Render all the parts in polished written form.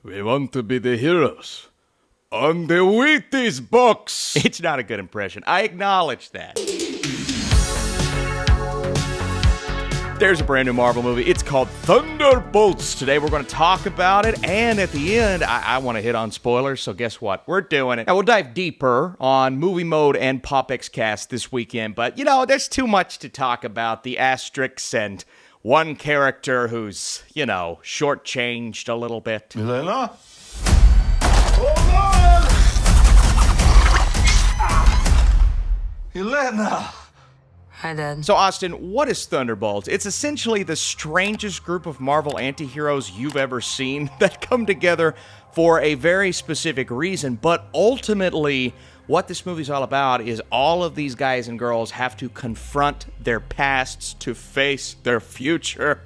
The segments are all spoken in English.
We want to be the heroes on the Wheaties box. It's not a good impression. I acknowledge that. There's a brand new Marvel movie. It's called Thunderbolts. Today we're going to talk about it, and at the end, I want to hit on spoilers, so guess what? We're doing it. Now, we'll dive deeper on Movie Mode and PopXcast this weekend, but, there's too much to talk about. The asterisks and one character who's, shortchanged a little bit. Yelena? Yelena! Hi, Dad. So, Austin, what is Thunderbolts? It's essentially the strangest group of Marvel anti-heroes you've ever seen that come together for a very specific reason, but ultimately, what this movie's all about is all of these guys and girls have to confront their pasts to face their future.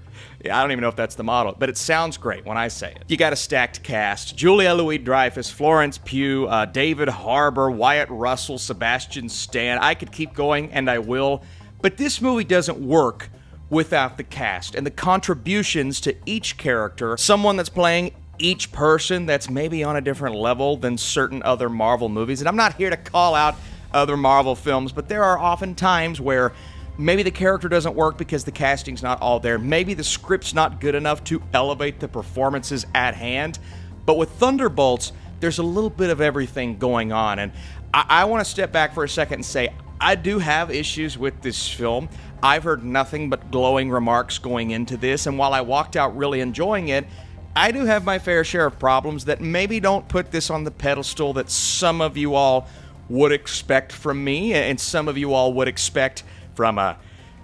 Yeah, I don't even know if that's the model, but it sounds great when I say it. You got a stacked cast. Julia Louis-Dreyfus, Florence Pugh, David Harbour, Wyatt Russell, Sebastian Stan. I could keep going, and I will. But this movie doesn't work without the cast and the contributions to each character. Someone that's playing each person that's maybe on a different level than certain other Marvel movies. And I'm not here to call out other Marvel films, but there are often times where maybe the character doesn't work because the casting's not all there. Maybe the script's not good enough to elevate the performances at hand. But with Thunderbolts, there's a little bit of everything going on. And I want to step back for a second and say, I do have issues with this film. I've heard nothing but glowing remarks going into this. And while I walked out really enjoying it, I do have my fair share of problems that maybe don't put this on the pedestal that some of you all would expect from me, and some of you all would expect from a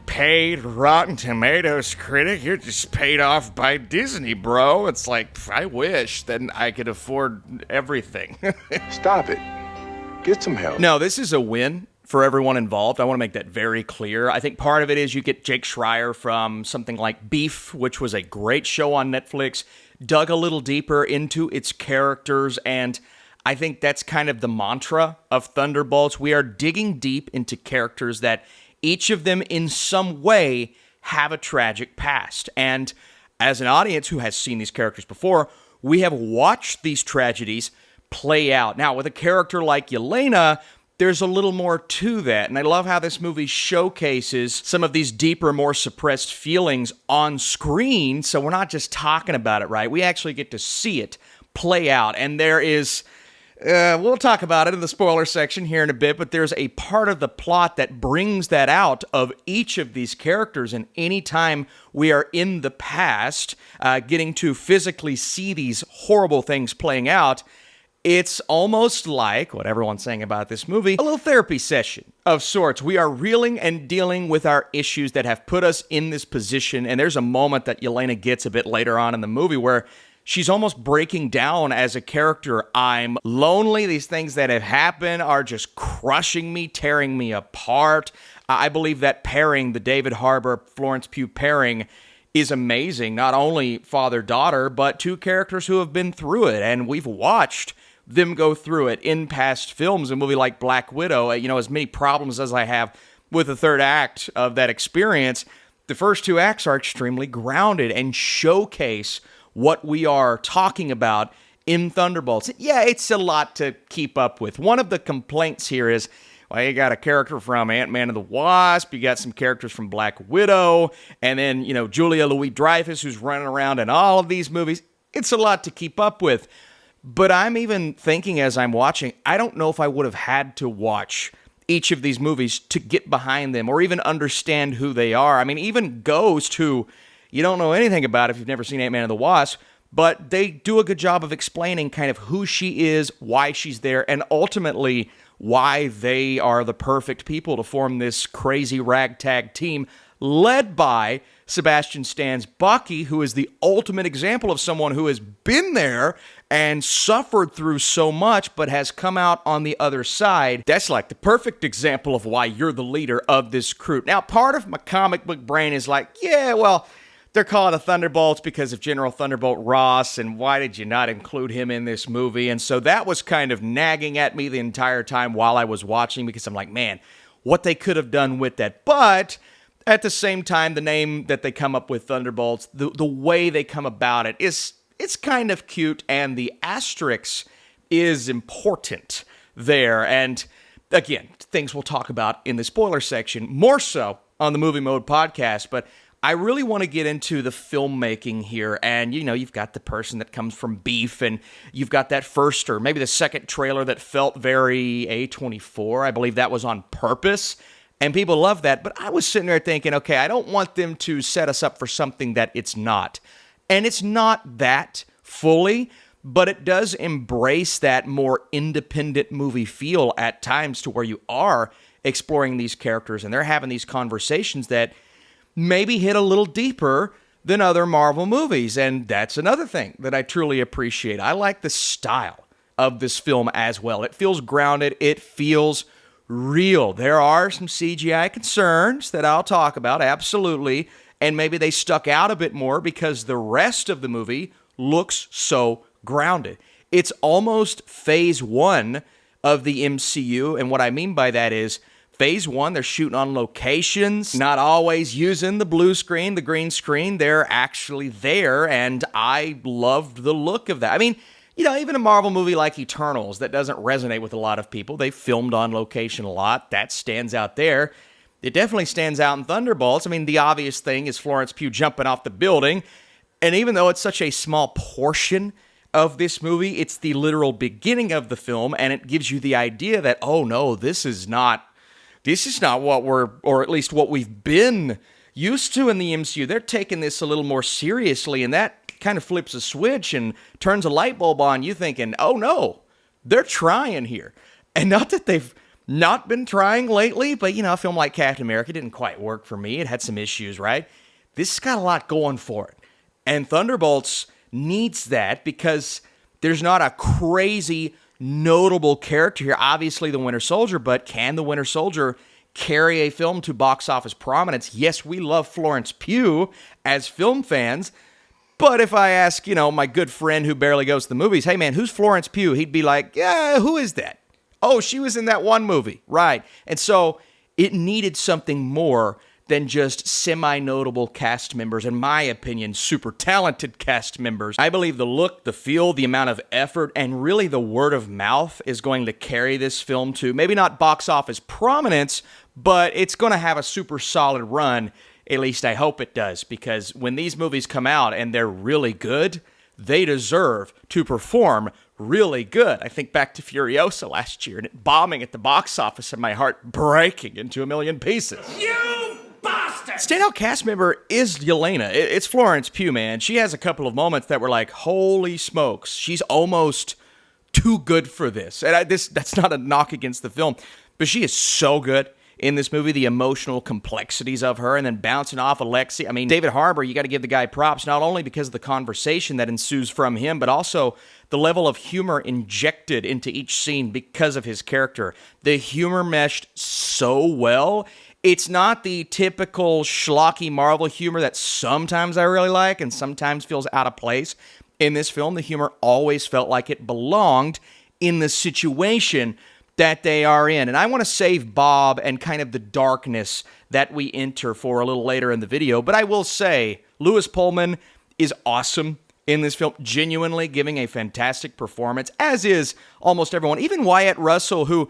paid Rotten Tomatoes critic. You're just paid off by Disney, bro. It's like, I wish then I could afford everything. Stop it. Get some help. No, this is a win for everyone involved. I want to make that very clear. I think part of it is you get Jake Schreier from something like Beef, which was a great show on Netflix, dug a little deeper into its characters, and I think that's kind of the mantra of Thunderbolts. We are digging deep into characters that each of them in some way have a tragic past. And as an audience who has seen these characters before, we have watched these tragedies play out. Now, with a character like Yelena, there's a little more to that, and I love how this movie showcases some of these deeper, more suppressed feelings on screen, so we're not just talking about it, right? We actually get to see it play out, and there is, we'll talk about it in the spoiler section here in a bit, but there's a part of the plot that brings that out of each of these characters, and anytime we are in the past, getting to physically see these horrible things playing out, it's almost like, what everyone's saying about this movie, a little therapy session of sorts. We are reeling and dealing with our issues that have put us in this position, and there's a moment that Yelena gets a bit later on in the movie where she's almost breaking down as a character. I'm lonely. These things that have happened are just crushing me, tearing me apart. I believe that pairing, the David Harbour, Florence Pugh pairing, is amazing. Not only father-daughter, but two characters who have been through it, and we've watched them go through it in past films. A movie like Black Widow, as many problems as I have with the third act of that experience, the first two acts are extremely grounded and showcase what we are talking about in Thunderbolts. Yeah, it's a lot to keep up with. One of the complaints here is, well, you got a character from Ant-Man and the Wasp, you got some characters from Black Widow, and then, Julia Louis-Dreyfus, who's running around in all of these movies. It's a lot to keep up with. But I'm even thinking as I'm watching, I don't know if I would have had to watch each of these movies to get behind them or even understand who they are. I mean, even Ghost, who you don't know anything about if you've never seen Ant-Man and the Wasp, but they do a good job of explaining kind of who she is, why she's there, and ultimately why they are the perfect people to form this crazy ragtag team led by Sebastian Stan's Bucky, who is the ultimate example of someone who has been there and suffered through so much, but has come out on the other side. That's like the perfect example of why you're the leader of this crew. Now, part of my comic book brain is like, yeah, well, they're calling it Thunderbolts because of General Thunderbolt Ross, and why did you not include him in this movie? And so that was kind of nagging at me the entire time while I was watching, because I'm like, man, what they could have done with that. But at the same time, the name that they come up with, Thunderbolts, the way they come about it is it's kind of cute, and the asterisk is important there. And again, things we'll talk about in the spoiler section, more so on the Movie Mode podcast, but I really want to get into the filmmaking here. And, you've got the person that comes from Beef, and you've got that first or maybe the second trailer that felt very A24. I believe that was on purpose, and people love that. But I was sitting there thinking, okay, I don't want them to set us up for something that it's not. And it's not that fully, but it does embrace that more independent movie feel at times, to where you are exploring these characters and they're having these conversations that maybe hit a little deeper than other Marvel movies. And that's another thing that I truly appreciate. I like the style of this film as well. It feels grounded. It feels real. There are some CGI concerns that I'll talk about, absolutely. And maybe they stuck out a bit more because the rest of the movie looks so grounded. It's almost phase 1 of the MCU. And what I mean by that is, Phase 1, they're shooting on locations, not always using the blue screen, the green screen. They're actually there, and I loved the look of that. I mean, even a Marvel movie like Eternals that doesn't resonate with a lot of people, they filmed on location a lot. That stands out there. It definitely stands out in Thunderbolts. I mean, the obvious thing is Florence Pugh jumping off the building, and even though it's such a small portion of this movie, it's the literal beginning of the film, and it gives you the idea that, oh no, this is not what or at least what we've been used to in the MCU. They're taking this a little more seriously, and that kind of flips a switch and turns a light bulb on you thinking, oh no, they're trying here. And not that they've not been trying lately, but a film like Captain America didn't quite work for me. It had some issues, right? This has got a lot going for it. And Thunderbolts needs that because there's not a crazy notable character here. Obviously the Winter Soldier, but can the Winter Soldier carry a film to box office prominence? Yes, we love Florence Pugh as film fans, but if I ask, my good friend who barely goes to the movies, hey man, who's Florence Pugh? He'd be like, yeah, who is that? Oh, she was in that one movie. Right. And so it needed something more than just semi-notable cast members, in my opinion, super talented cast members. I believe the look, the feel, the amount of effort, and really the word of mouth is going to carry this film to maybe not box office prominence, but it's going to have a super solid run. At least I hope it does, because when these movies come out and they're really good, they deserve to perform really good. I think back to Furiosa last year and it bombing at the box office and my heart breaking into a million pieces. Standout cast member is Yelena. It's Florence Pugh, man. She has a couple of moments that were like, holy smokes, she's almost too good for this. And that's not a knock against the film, but she is so good in this movie, the emotional complexities of her, and then bouncing off Alexi. I mean, David Harbour, you got to give the guy props, not only because of the conversation that ensues from him, but also the level of humor injected into each scene because of his character. The humor meshed so well. It's not the typical schlocky Marvel humor that sometimes I really like and sometimes feels out of place. In this film, the humor always felt like it belonged in the situation that they are in. And I want to save Bob and kind of the darkness that we enter for a little later in the video. But I will say, Lewis Pullman is awesome in this film, genuinely giving a fantastic performance, as is almost everyone. Even Wyatt Russell, who,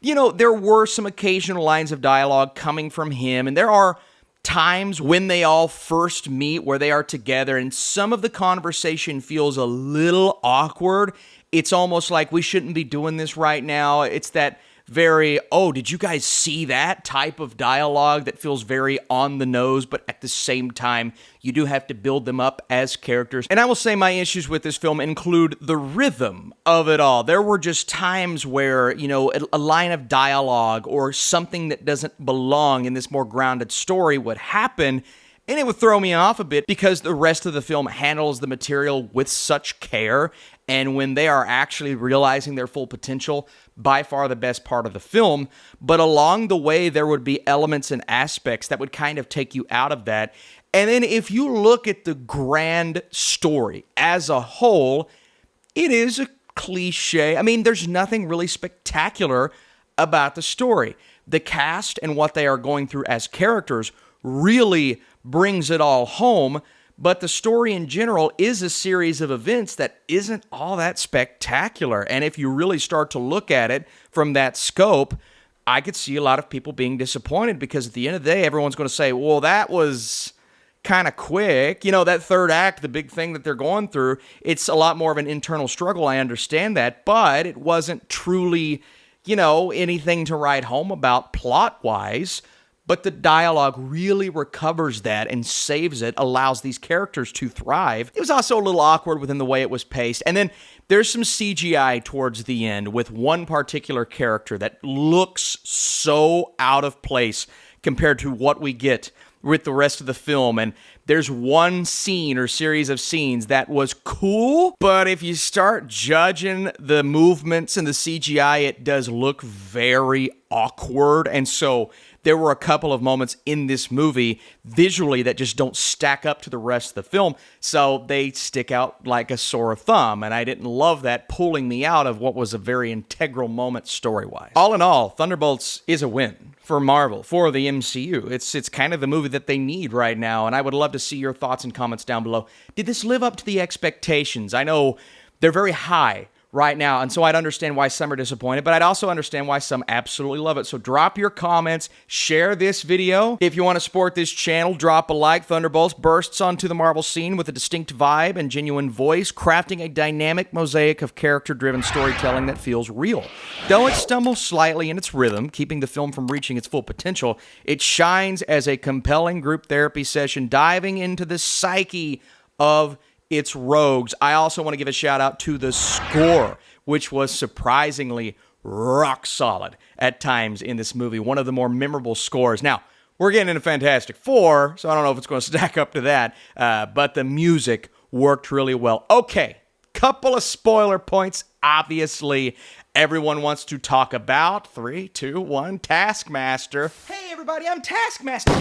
there were some occasional lines of dialogue coming from him, and there are times when they all first meet where they are together, and some of the conversation feels a little awkward. It's almost like we shouldn't be doing this right now. It's that very, oh, did you guys see that type of dialogue that feels very on the nose, but at the same time, you do have to build them up as characters. And I will say my issues with this film include the rhythm of it all. There were just times where, a line of dialogue or something that doesn't belong in this more grounded story would happen, and it would throw me off a bit because the rest of the film handles the material with such care. And when they are actually realizing their full potential, by far the best part of the film. But along the way, there would be elements and aspects that would kind of take you out of that. And then if you look at the grand story as a whole, it is a cliche. I mean, there's nothing really spectacular about the story. The cast and what they are going through as characters really brings it all home. but the story in general is a series of events that isn't all that spectacular. And if you really start to look at it from that scope, I could see a lot of people being disappointed because at the end of the day, everyone's going to say, well, that was kind of quick. You know, that third act, the big thing that they're going through, it's a lot more of an internal struggle. I understand that, but it wasn't truly, anything to write home about plot-wise. But the dialogue really recovers that and saves it, allows these characters to thrive. It was also a little awkward within the way it was paced. And then there's some CGI towards the end with one particular character that looks so out of place compared to what we get with the rest of the film. And there's one scene or series of scenes that was cool, but if you start judging the movements and the CGI, it does look very awkward. And so there were a couple of moments in this movie visually that just don't stack up to the rest of the film, so they stick out like a sore thumb, and I didn't love that, pulling me out of what was a very integral moment story-wise. All in all, Thunderbolts is a win for Marvel, for the MCU. It's kind of the movie that they need right now, and I would love to see your thoughts and comments down below. Did this live up to the expectations? I know they're very high right now, and so I'd understand why some are disappointed, but I'd also understand why some absolutely love it. So drop your comments, share this video. If you want to support this channel, drop a like. Thunderbolts bursts onto the Marvel scene with a distinct vibe and genuine voice, crafting a dynamic mosaic of character-driven storytelling that feels real. Though it stumbles slightly in its rhythm, keeping the film from reaching its full potential, it shines as a compelling group therapy session diving into the psyche of its rogues. I also want to give a shout out to the score, which was surprisingly rock solid at times in this movie. One of the more memorable scores. Now, we're getting into Fantastic Four, so I don't know if it's going to stack up to that, but the music worked really well. Okay, couple of spoiler points. Obviously, everyone wants to talk about 3, 2, 1, Taskmaster. Hey everybody, I'm Taskmaster.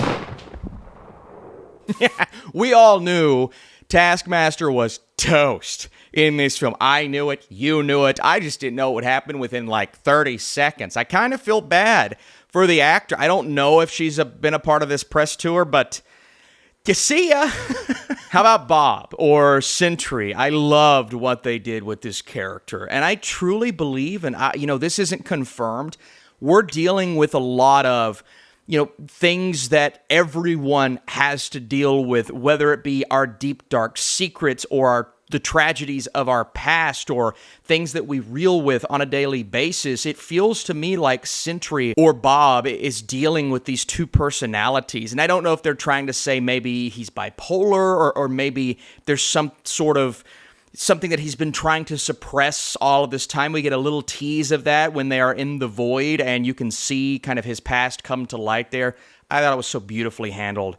Yeah, we all knew Taskmaster was toast in this film. I knew it. You knew it. I just didn't know what would happen within like 30 seconds. I kind of feel bad for the actor. I don't know if she's been a part of this press tour, but you see ya. How about Bob or Sentry? I loved what they did with this character. And I truly believe, and this isn't confirmed, we're dealing with a lot of things that everyone has to deal with, whether it be our deep, dark secrets or the tragedies of our past or things that we reel with on a daily basis. It feels to me like Sentry or Bob is dealing with these two personalities. And I don't know if they're trying to say maybe he's bipolar or maybe there's some sort of something that he's been trying to suppress all of this time. We get a little tease of that when they are in the void, and you can see kind of his past come to light there. I thought it was so beautifully handled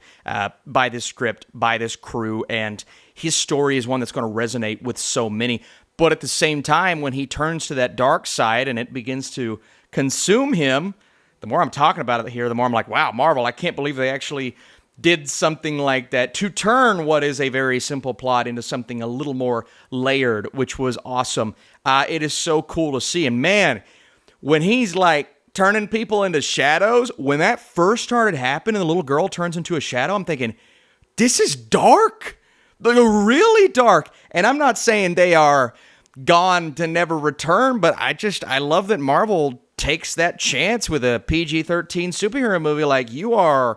by this script, by this crew, and his story is one that's going to resonate with so many. But at the same time, when he turns to that dark side and it begins to consume him, the more I'm talking about it here, the more I'm like, wow, Marvel, I can't believe they actually did something like that to turn what is a very simple plot into something a little more layered, which was awesome. It is so cool to see. And man, when he's like turning people into shadows, when that first started happening, the little girl turns into a shadow, I'm thinking, this is dark. They're really dark. And I'm not saying they are gone to never return, but I love that Marvel takes that chance with a PG-13 superhero movie. Like, you are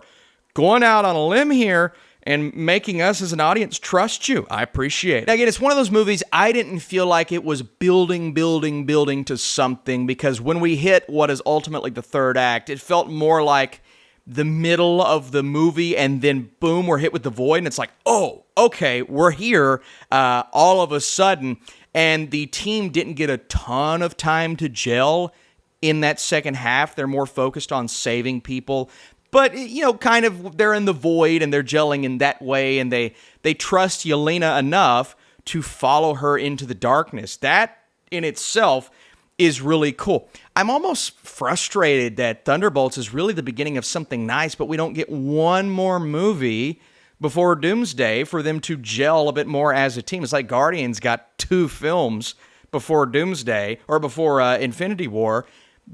going out on a limb here and making us as an audience trust you. I appreciate it. Again, it's one of those movies I didn't feel like it was building to something, because when we hit what is ultimately the third act, it felt more like the middle of the movie, and then boom, we're hit with the void, and it's like, oh, okay, we're here all of a sudden, and the team didn't get a ton of time to gel in that second half. They're more focused on saving people. But, kind of they're in the void and they're gelling in that way, and they trust Yelena enough to follow her into the darkness. That in itself is really cool. I'm almost frustrated that Thunderbolts is really the beginning of something nice, but we don't get one more movie before Doomsday for them to gel a bit more as a team. It's like Guardians got 2 films before Doomsday, or before Infinity War.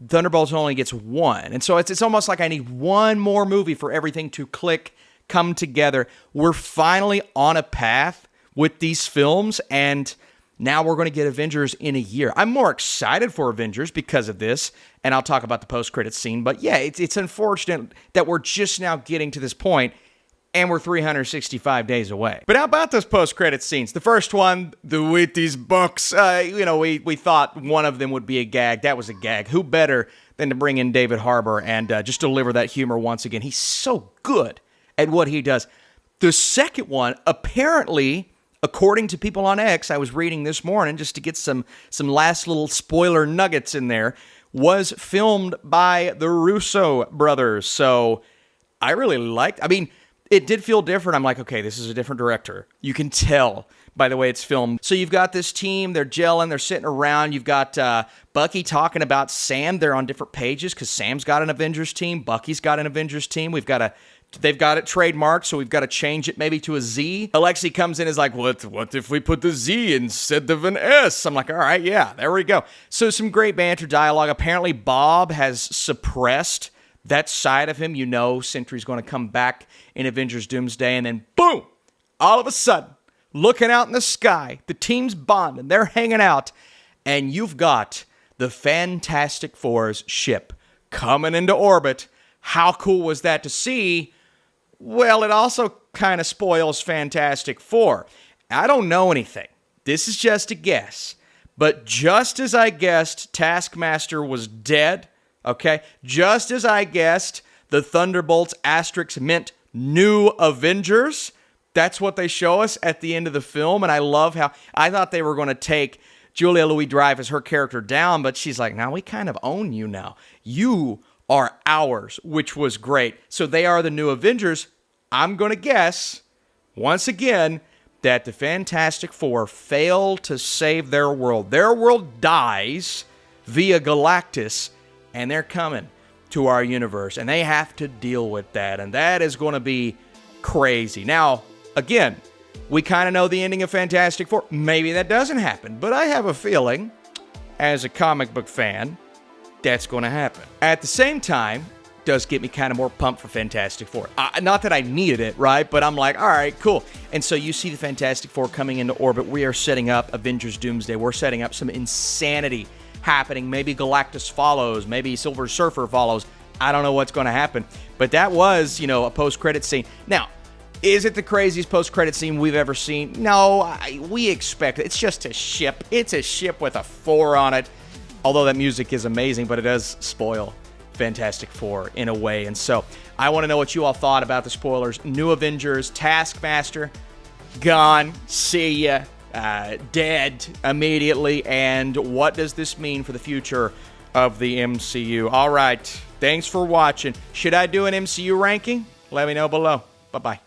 Thunderbolts only gets 1. And so it's almost like I need one more movie for everything to click come together. We're finally on a path with these films, and now we're going to get Avengers in a year. I'm more excited for Avengers because of this, and I'll talk about the post-credits scene. But yeah, it's unfortunate that we're just now getting to this point, and we're 365 days away. But how about those post-credits scenes? The first one, the Wheaties books, we thought one of them would be a gag. That was a gag. Who better than to bring in David Harbour and just deliver that humor once again? He's so good at what he does. The second one, apparently, according to people on X, I was reading this morning just to get some last little spoiler nuggets in there, was filmed by the Russo brothers. So I really liked, it did feel different. I'm like, okay, this is a different director. You can tell by the way it's filmed. So you've got this team, they're gelling, they're sitting around. You've got Bucky talking about Sam. They're on different pages because Sam's got an Avengers team. Bucky's got an Avengers team. They've got it trademarked, so we've got to change it maybe to a Z. Alexi comes in and is like, what if we put the Z instead of an S? I'm like, all right, yeah, there we go. So some great banter dialogue. Apparently Bob has suppressed that side of him. Sentry's going to come back in Avengers Doomsday, and then boom, all of a sudden, looking out in the sky, the team's bonding, they're hanging out, and you've got the Fantastic Four's ship coming into orbit. How cool was that to see? Well, it also kind of spoils Fantastic Four. I don't know anything. This is just a guess. But just as I guessed Taskmaster was dead, okay, just as I guessed the Thunderbolts asterisk meant New Avengers, that's what they show us at the end of the film. And I love how I thought they were going to take Julia Louis-Dreyfus, her character, down, but she's like, now we kind of own you now. You are ours, which was great. So they are the New Avengers. I'm going to guess, once again, that the Fantastic Four fail to save their world. Their world dies via Galactus, and they're coming to our universe, and they have to deal with that, and that is going to be crazy. Now, again, we kind of know the ending of Fantastic Four. Maybe that doesn't happen, but I have a feeling, as a comic book fan, that's going to happen. At the same time, does get me kind of more pumped for Fantastic Four. Not that I needed it, right? But I'm like, all right, cool. And so you see the Fantastic Four coming into orbit. We are setting up Avengers Doomsday. We're setting up some insanity happening. Maybe Galactus follows. Maybe Silver Surfer follows. I don't know what's going to happen. But that was, a post-credit scene. Now, is it the craziest post-credit scene we've ever seen? No, we expect it. It's just a ship. It's a ship with a 4 on it. Although that music is amazing, but it does spoil Fantastic Four in a way. And so I want to know what you all thought about the spoilers. New Avengers, Taskmaster, gone, see ya, dead immediately. And what does this mean for the future of the MCU? All right, thanks for watching. Should I do an MCU ranking? Let me know below. Bye-bye.